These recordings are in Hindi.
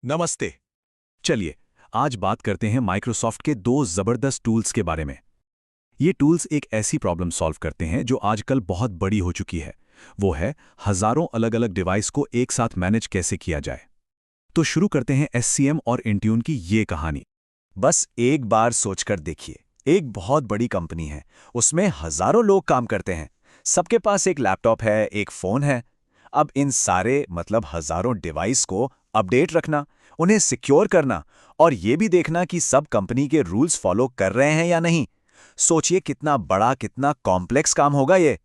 नमस्ते। चलिए आज बात करते हैं माइक्रोसॉफ्ट के दो जबरदस्त टूल्स के बारे में। ये टूल्स एक ऐसी प्रॉब्लम सॉल्व करते हैं जो आजकल बहुत बड़ी हो चुकी है। वो है हजारों अलग अलग डिवाइस को एक साथ मैनेज कैसे किया जाए। तो शुरू करते हैं एससीएम और इंट्यून की ये कहानी। बस एक बार सोचकर देखिए, एक बहुत बड़ी कंपनी है, उसमें हजारों लोग काम करते हैं। सबके पास एक लैपटॉप है, एक फोन है। अब इन सारे मतलब हजारों डिवाइस को अपडेट रखना, उन्हें सिक्योर करना और ये भी देखना कि सब कंपनी के रूल्स फॉलो कर रहे हैं या नहीं। सोचिए कितना बड़ा, कितना कॉम्प्लेक्स काम होगा ये।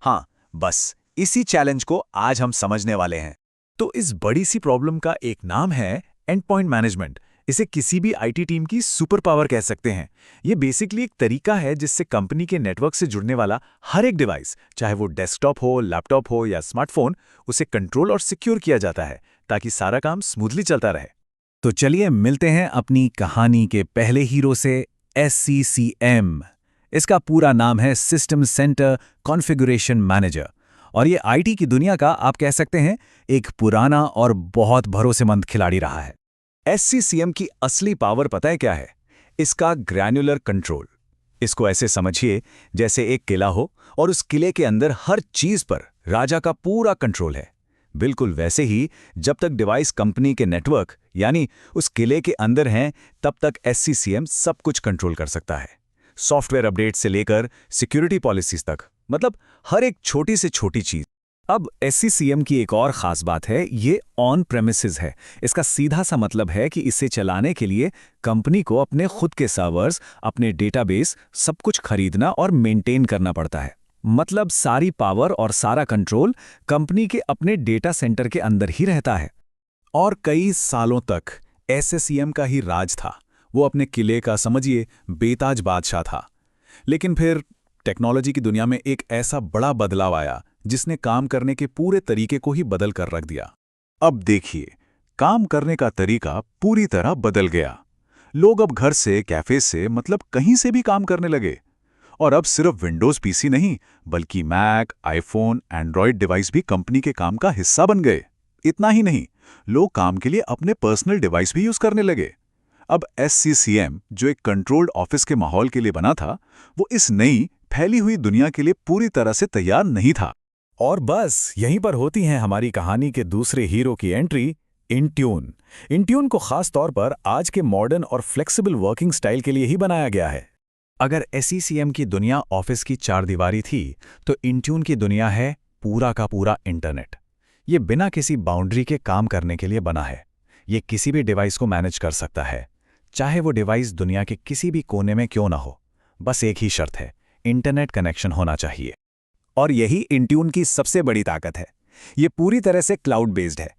हाँ, बस इसी चैलेंज को आज हम समझने वाले हैं। तो इस बड़ी सी प्रॉब्लम का एक नाम है एंड पॉइंट मैनेजमेंट। इसे किसी भी आईटी टीम की सुपर पावर कह सकते हैं। ये बेसिकली एक तरीका है जिससे कंपनी के नेटवर्क से जुड़ने वाला हर एक डिवाइस, चाहे वो डेस्कटॉप हो, लैपटॉप हो या स्मार्टफोन, उसे कंट्रोल और सिक्योर किया जाता है ताकि सारा काम स्मूथली चलता रहे। तो चलिए मिलते हैं अपनी कहानी के पहले हीरो से, SCCM। इसका पूरा नाम है सिस्टम सेंटर कॉन्फ़िगरेशन मैनेजर और ये आईटी की दुनिया का आप कह सकते हैं एक पुराना और बहुत भरोसेमंद खिलाड़ी रहा है। SCCM की असली पावर पता है क्या है? इसका ग्रैन्युलर कंट्रोल। इसको ऐसे समझिए जैसे एक किला हो और उस किले के अंदर हर चीज पर राजा का पूरा कंट्रोल है। बिल्कुल वैसे ही जब तक डिवाइस कंपनी के नेटवर्क यानी उस किले के अंदर हैं, तब तक SCCM सब कुछ कंट्रोल कर सकता है। सॉफ्टवेयर अपडेट से लेकर सिक्योरिटी पॉलिसीज तक, मतलब हर एक छोटी से छोटी चीज। अब SCCM की एक और खास बात है, ये ऑन प्रेमिसेस है। इसका सीधा सा मतलब है कि इसे चलाने के लिए कंपनी को अपने खुद के सर्वर्स, अपने डेटाबेस, सब कुछ खरीदना और मेंटेन करना पड़ता है। मतलब सारी पावर और सारा कंट्रोल कंपनी के अपने डेटा सेंटर के अंदर ही रहता है। और कई सालों तक SCCM का ही राज था। वो अपने किले का समझिए बेताज बादशाह था। लेकिन फिर टेक्नोलॉजी की दुनिया में एक ऐसा बड़ा बदलाव आया जिसने काम करने के पूरे तरीके को ही बदल कर रख दिया। अब देखिए, काम करने का तरीका पूरी तरह बदल गया। लोग अब घर से, कैफे से, मतलब कहीं से भी काम करने लगे। और अब सिर्फ विंडोज पीसी नहीं, बल्कि मैक, आईफोन, एंड्रॉयड डिवाइस भी कंपनी के काम का हिस्सा बन गए। इतना ही नहीं, लोग काम के लिए अपने पर्सनल डिवाइस भी यूज करने लगे। अब SCCM, जो एक कंट्रोल्ड ऑफिस के माहौल के लिए बना था, वो इस नई फैली हुई दुनिया के लिए पूरी तरह से तैयार नहीं था। और बस यहीं पर होती है हमारी कहानी के दूसरे हीरो की एंट्री, इंट्यून। इंट्यून को खास तौर पर आज के मॉडर्न और फ्लेक्सिबल वर्किंग स्टाइल के लिए ही बनाया गया है। अगर SCCM की दुनिया ऑफिस की चारदीवारी थी, तो इंट्यून की दुनिया है पूरा का पूरा इंटरनेट। ये बिना किसी बाउंड्री के काम करने के लिए बना है। ये किसी भी डिवाइस को मैनेज कर सकता है, चाहे वो डिवाइस दुनिया के किसी भी कोने में क्यों ना हो। बस एक ही शर्त है, इंटरनेट कनेक्शन होना चाहिए। और यही इंट्यून की सबसे बड़ी ताकत है। ये पूरी तरह से क्लाउड बेस्ड है।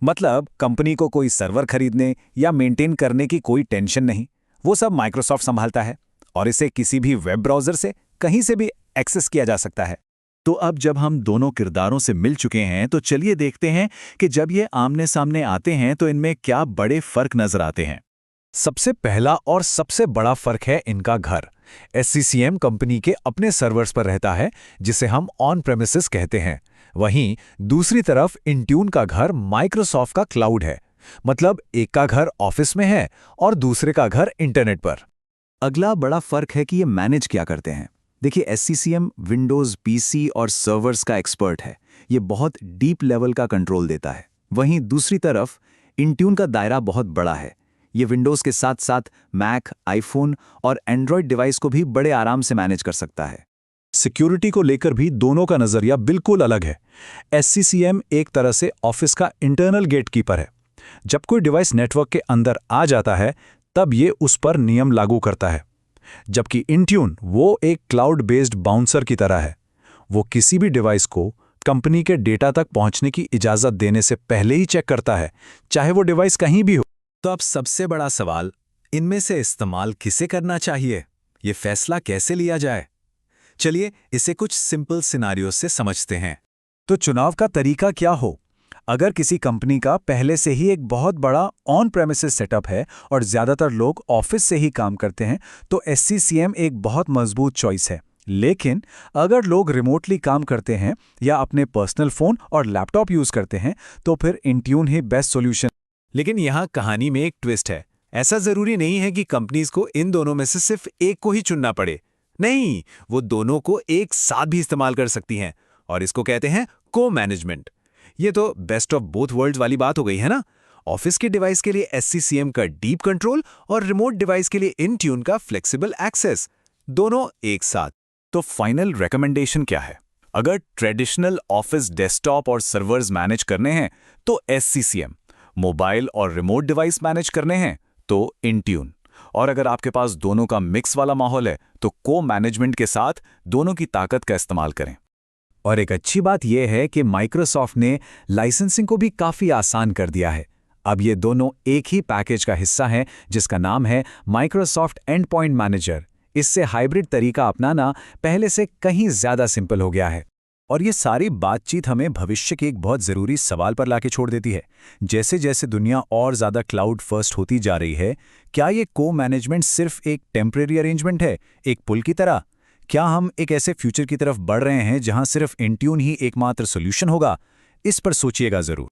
मतलब कंपनी को कोई सर्वर खरीदने या मेंटेन करने की कोई टेंशन नहीं। वो सब माइक्रोसॉफ्ट संभालता है और इसे किसी भी वेब ब्राउज़र से कहीं से भी एक्सेस किया जा सकता है। तो अब जब हम दोनों किरदारों से मिल चुके हैं, तो चलिए देखते हैं कि जब ये आमने सामने आते हैं तो इनमें क्या बड़े फर्क नजर आते हैं। सबसे पहला और सबसे बड़ा फर्क है इनका घर। SCCM कंपनी के अपने सर्वर्स पर रहता है, जिसे हम ऑन प्रेमिसेस कहते हैं। वहीं दूसरी तरफ इंट्यून का घर माइक्रोसॉफ्ट का क्लाउड है। मतलब एक का घर ऑफिस में है और दूसरे का घर इंटरनेट पर। अगला बड़ा फर्क है कि ये मैनेज क्या करते हैं। देखिए, SCCM विंडोज, पीसी और सर्वर्स का एक्सपर्ट है। ये बहुत डीप लेवल का कंट्रोल देता है। वहीं दूसरी तरफ इंट्यून का दायरा बहुत बड़ा है। ये विंडोज के साथ साथ मैक, आईफोन और एंड्रॉयड डिवाइस को भी बड़े आराम से मैनेज कर सकता है। सिक्योरिटी को लेकर भी दोनों का नजरिया बिल्कुल अलग है। SCCM एक तरह से ऑफिस का इंटरनल गेटकीपर है। जब कोई डिवाइस नेटवर्क के अंदर आ जाता है, तब ये उस पर नियम लागू करता है। जबकि इंट्यून वो एक क्लाउड बेस्ड बाउंसर की तरह है। वो किसी भी डिवाइस को कंपनी के डेटा तक पहुंचने की इजाजत देने से पहले ही चेक करता है, चाहे वो डिवाइस कहीं भी हो। तो अब सबसे बड़ा सवाल, इनमें से इस्तेमाल किसे करना चाहिए? ये फैसला कैसे लिया जाए? चलिए इसे कुछ सिंपल सिनारियो से समझते हैं। तो चुनाव का तरीका क्या हो? अगर किसी कंपनी का पहले से ही एक बहुत बड़ा ऑन प्रेमिसेस सेटअप है और ज्यादातर लोग ऑफिस से ही काम करते हैं, तो SCCM एक बहुत मजबूत चॉइस है। लेकिन अगर लोग रिमोटली काम करते हैं या अपने पर्सनल फोन और लैपटॉप यूज करते हैं, तो फिर इंट्यून ही बेस्ट सॉल्यूशन। लेकिन यहाँ कहानी में एक ट्विस्ट है। ऐसा जरूरी नहीं है कि कंपनीज को इन दोनों में से सिर्फ एक को ही चुनना पड़े। नहीं, वो दोनों को एक साथ भी इस्तेमाल कर सकती हैं, और इसको कहते हैं को मैनेजमेंट। ये तो बेस्ट ऑफ बोथ वर्ल्ड्स वाली बात हो गई है ना। ऑफिस के डिवाइस के लिए SCCM का डीप कंट्रोल और रिमोट डिवाइस के लिए इनट्यून का फ्लेक्सिबल एक्सेस, दोनों एक साथ। तो फाइनल रिकमेंडेशन क्या है? अगर ट्रेडिशनल ऑफिस डेस्कटॉप और सर्वर्स मैनेज करने हैं तो SCCM, मोबाइल और रिमोट डिवाइस मैनेज करने हैं तो इंट्यून, और अगर आपके पास दोनों का मिक्स वाला माहौल है तो को मैनेजमेंट के साथ दोनों की ताकत का इस्तेमाल करें। और एक अच्छी बात यह है कि माइक्रोसॉफ्ट ने लाइसेंसिंग को भी काफ़ी आसान कर दिया है। अब ये दोनों एक ही पैकेज का हिस्सा हैं जिसका नाम है माइक्रोसॉफ्ट एंड पॉइंट मैनेजर। इससे हाइब्रिड तरीका अपनाना पहले से कहीं ज़्यादा सिंपल हो गया है। और ये सारी बातचीत हमें भविष्य के एक बहुत ज़रूरी सवाल पर लाके छोड़ देती है। जैसे जैसे दुनिया और ज़्यादा क्लाउड फर्स्ट होती जा रही है, क्या ये को मैनेजमेंट सिर्फ एक टेम्परेरी अरेंजमेंट है, एक पुल की तरह? क्या हम एक ऐसे फ्यूचर की तरफ बढ़ रहे हैं जहां सिर्फ इंट्यून ही एकमात्र सॉल्यूशन होगा? इस पर सोचिएगा ज़रूर।